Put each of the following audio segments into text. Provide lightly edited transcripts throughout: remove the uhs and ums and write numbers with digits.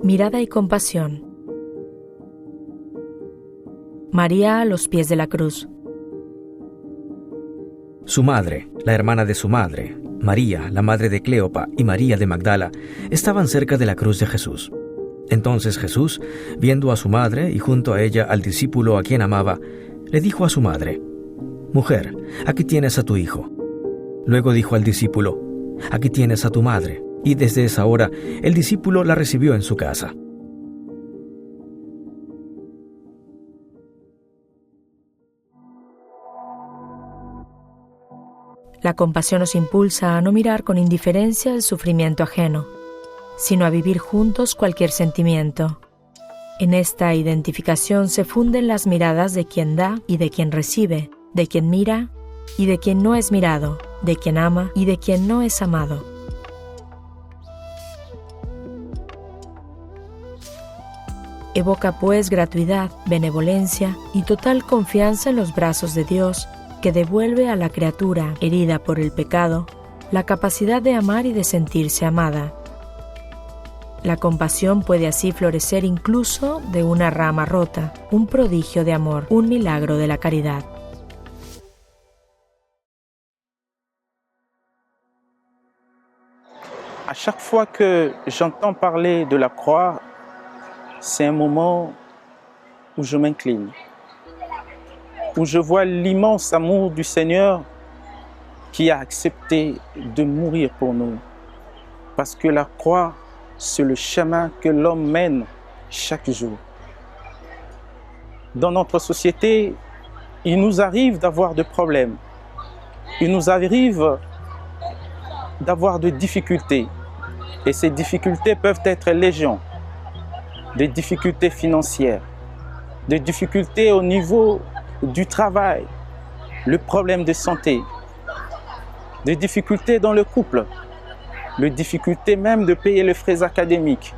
Mirada y compasión. María a los pies de la cruz. Su madre, la hermana de su madre, María, la madre de Cleopa, y María de Magdala, estaban cerca de la cruz de Jesús. Entonces Jesús, viendo a su madre y junto a ella al discípulo a quien amaba, le dijo a su madre: «Mujer, aquí tienes a tu hijo». Luego dijo al discípulo: «Aquí tienes a tu madre». Y desde esa hora el discípulo la recibió en su casa. La compasión nos impulsa a no mirar con indiferencia el sufrimiento ajeno, sino a vivir juntos cualquier sentimiento. En esta identificación se funden las miradas de quien da y de quien recibe, de quien mira y de quien no es mirado, de quien ama y de quien no es amado. Evoca pues gratuidad, benevolencia y total confianza en los brazos de Dios, que devuelve a la criatura herida por el pecado la capacidad de amar y de sentirse amada. La compasión puede así florecer incluso de una rama rota, un prodigio de amor, un milagro de la caridad. À chaque fois que j'entends parler de la croix, c'est un moment où je m'incline, où je vois l'immense amour du Seigneur qui a accepté de mourir pour nous. Parce que la croix, c'est le chemin que l'homme mène chaque jour. Dans notre société, il nous arrive d'avoir des problèmes. Il nous arrive d'avoir des difficultés. Et ces difficultés peuvent être légion. Des difficultés financières, des difficultés au niveau du travail, le problème de santé, des difficultés dans le couple, les difficultés même de payer les frais académiques,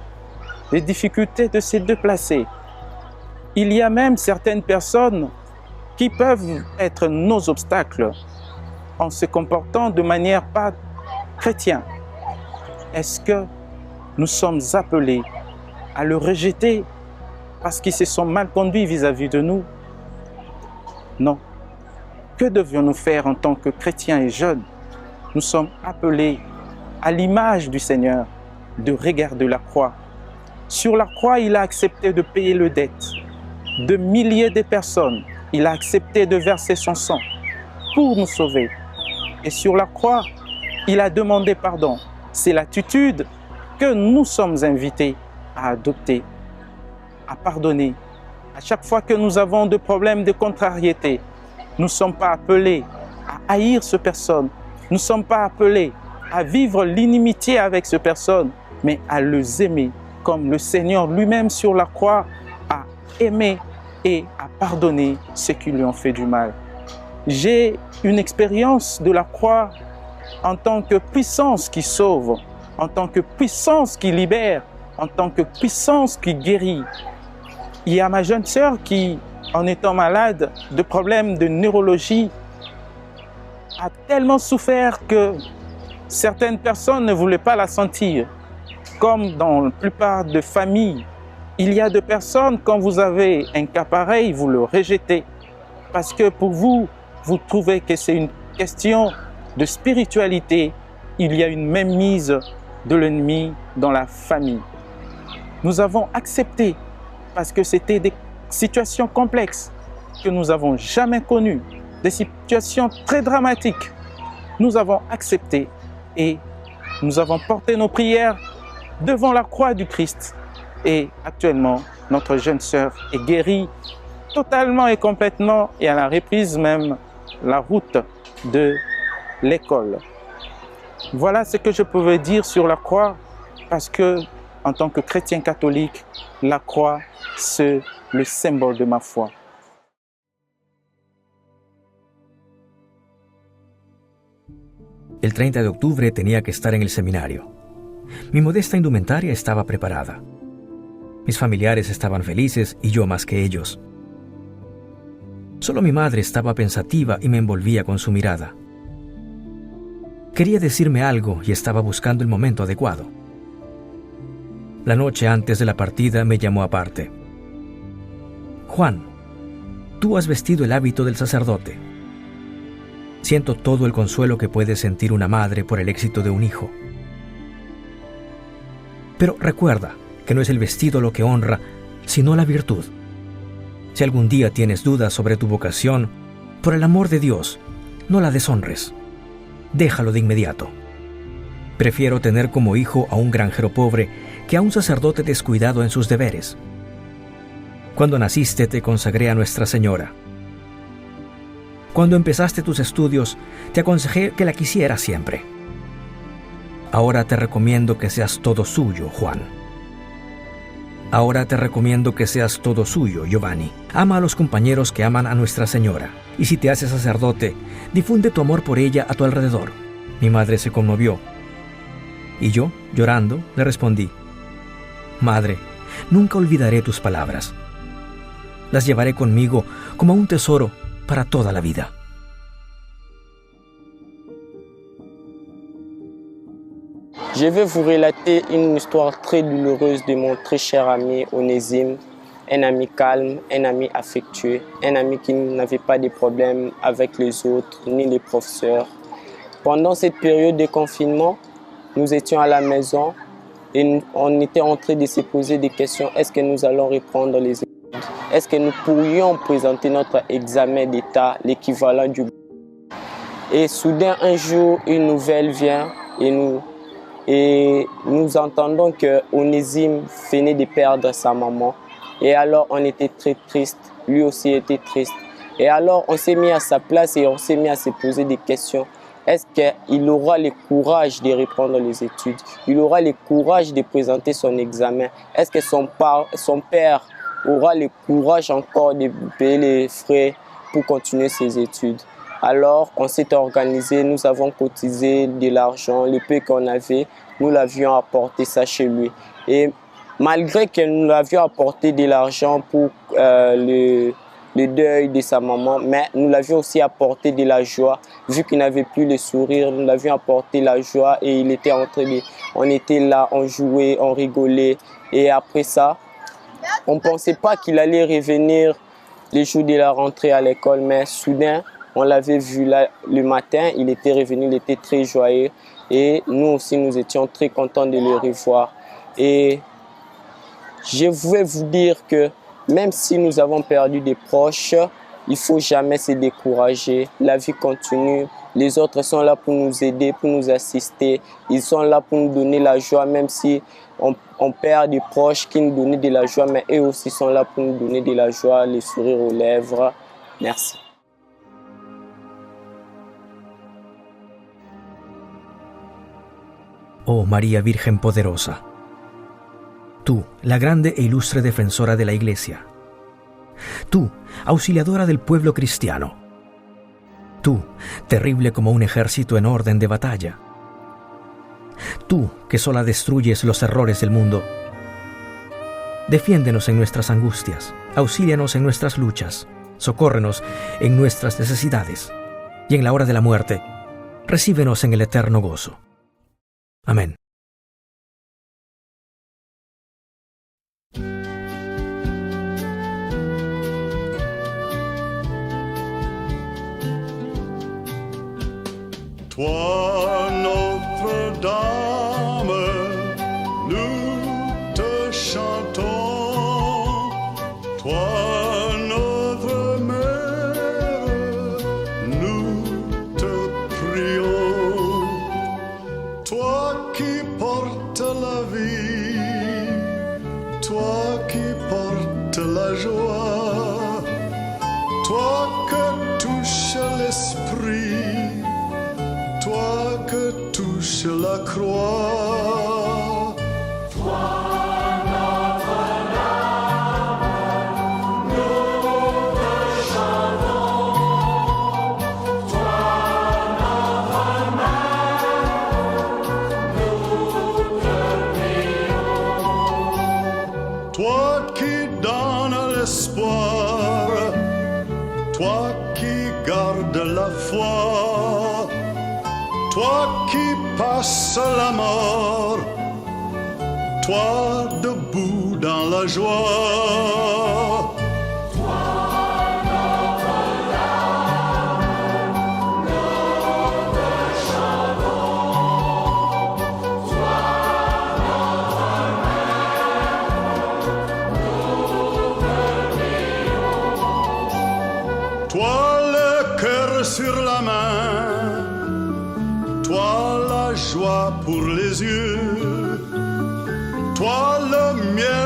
les difficultés de se déplacer. Il y a même certaines personnes qui peuvent être nos obstacles en se comportant de manière pas chrétienne. Est-ce que nous sommes appelés à le rejeter parce qu'ils se sont mal conduits vis-à-vis de nous? Non. Que devions-nous faire en tant que chrétiens et jeunes? Nous sommes appelés à l'image du Seigneur de regarder la croix. Sur la croix, il a accepté de payer les dettes de milliers de personnes. Il a accepté de verser son sang pour nous sauver. Et sur la croix, il a demandé pardon. C'est l'attitude que nous sommes invités à adopter, à pardonner. À chaque fois que nous avons des problèmes de contrariété, nous ne sommes pas appelés à haïr ces personnes. Nous ne sommes pas appelés à vivre l'inimitié avec ces personnes, mais à les aimer comme le Seigneur lui-même sur la croix a aimé et a pardonné ceux qui lui ont fait du mal. J'ai une expérience de la croix en tant que puissance qui sauve, en tant que puissance qui libère, en tant que puissance qui guérit. Il y a ma jeune sœur qui, en étant malade de problèmes de neurologie, a tellement souffert que certaines personnes ne voulaient pas la sentir. Comme dans la plupart des familles, il y a des personnes, quand vous avez un cas pareil, vous le rejetez. Parce que pour vous, vous trouvez que c'est une question de spiritualité. Il y a une mainmise de l'ennemi dans la famille. Nous avons accepté parce que c'était des situations complexes que nous n'avons jamais connues, des situations très dramatiques. Nous avons accepté et nous avons porté nos prières devant la croix du Christ. Et actuellement, notre jeune sœur est guérie totalement et complètement et elle a repris même la route de l'école. Voilà ce que je pouvais dire sur la croix parce que, en tant que chrétien catholique, la croix, c'est le symbole de ma foi. El 30 de octubre tenía que estar en el seminario. Mi modesta indumentaria estaba preparada. Mis familiares estaban felices y yo más que ellos. Solo mi madre estaba pensativa y me envolvía con su mirada. Quería decirme algo y estaba buscando el momento adecuado. la noche antes de la partida, me llamó aparte. Juan, tú has vestido el hábito del sacerdote. Siento todo el consuelo que puede sentir una madre por el éxito de un hijo. Pero recuerda que no es el vestido lo que honra, sino la virtud. Si algún día tienes dudas sobre tu vocación, por el amor de Dios, no la deshonres. Déjalo de inmediato. Prefiero tener como hijo a un granjero pobre que a un sacerdote descuidado en sus deberes. Cuando naciste te consagré a Nuestra Señora. Cuando empezaste tus estudios, te aconsejé que la quisieras siempre. Ahora te recomiendo que seas todo suyo, Juan. Ahora te recomiendo que seas todo suyo, Giovanni. Ama a los compañeros que aman a Nuestra Señora. Y si te haces sacerdote, difunde tu amor por ella a tu alrededor. Mi madre se conmovió. Y yo, llorando, le respondí: Madre, nunca olvidaré tus palabras. Las llevaré conmigo como un tesoro para toda la vida. Je vais vous relater une histoire très douloureuse de mon très cher ami Onésime, un ami calme, un ami affectueux, un ami qui n'avait pas de problèmes avec les autres ni les professeurs. Pendant cette période de confinement, nous étions à la maison et on était en train de se poser des questions. Est-ce que nous allons reprendre les études? Est-ce que nous pourrions présenter notre examen d'État, l'équivalent du... Et soudain, un jour, une nouvelle vient et nous entendons que Onésime venait de perdre sa maman. Et alors, on était très triste. Lui aussi était triste. Et alors, on s'est mis à sa place et on s'est mis à se poser des questions. Est-ce qu'il aura le courage de reprendre les études? Il aura le courage de présenter son examen? Est-ce que son père aura le courage encore de payer les frais pour continuer ses études? Alors, on s'est organisé, nous avons cotisé de l'argent, le peu qu'on avait, nous l'avions apporté ça chez lui. Et malgré que nous l'avions apporté de l'argent pour le deuil de sa maman, mais nous l'avions aussi apporté de la joie. Vu qu'il n'avait plus le sourire, nous l'avions apporté la joie et il était en train de... On était là, on jouait, on rigolait. Et après ça, on ne pensait pas qu'il allait revenir les jours de la rentrée à l'école, mais soudain, on l'avait vu là, le matin, il était revenu, il était très joyeux. Et nous aussi, nous étions très contents de le revoir. Et je voulais vous dire que même si nous avons perdu des proches, il ne faut jamais se décourager. La vie continue. Les autres sont là pour nous aider, pour nous assister. Ils sont là pour nous donner la joie, même si on perd des proches qui nous donnent de la joie, mais eux aussi sont là pour nous donner de la joie, les sourires aux lèvres. Merci. Oh María Virgen poderosa, tú, la grande e ilustre defensora de la Iglesia, tú, auxiliadora del pueblo cristiano, tú, terrible como un ejército en orden de batalla, tú, que sola destruyes los errores del mundo, defiéndenos en nuestras angustias, auxílianos en nuestras luchas, socórrenos en nuestras necesidades, y en la hora de la muerte, recíbenos en el eterno gozo. Amén. Toi, Notre-Dame, nous te chantons. Toi, notre mère, nous te prions. Toi qui portes la vie, toi qui portes la joie, toi que touche l'esprit, toi que touche la croix. Toi, Notre-Dame, nous te chantons. Toi, notre mère, nous te prions. Toi qui donnes l'espoir, toi qui gardes la foi, toi qui passes la mort, toi debout dans la joie. Toi le cœur sur la main, toi la joie pour les yeux, toi le miel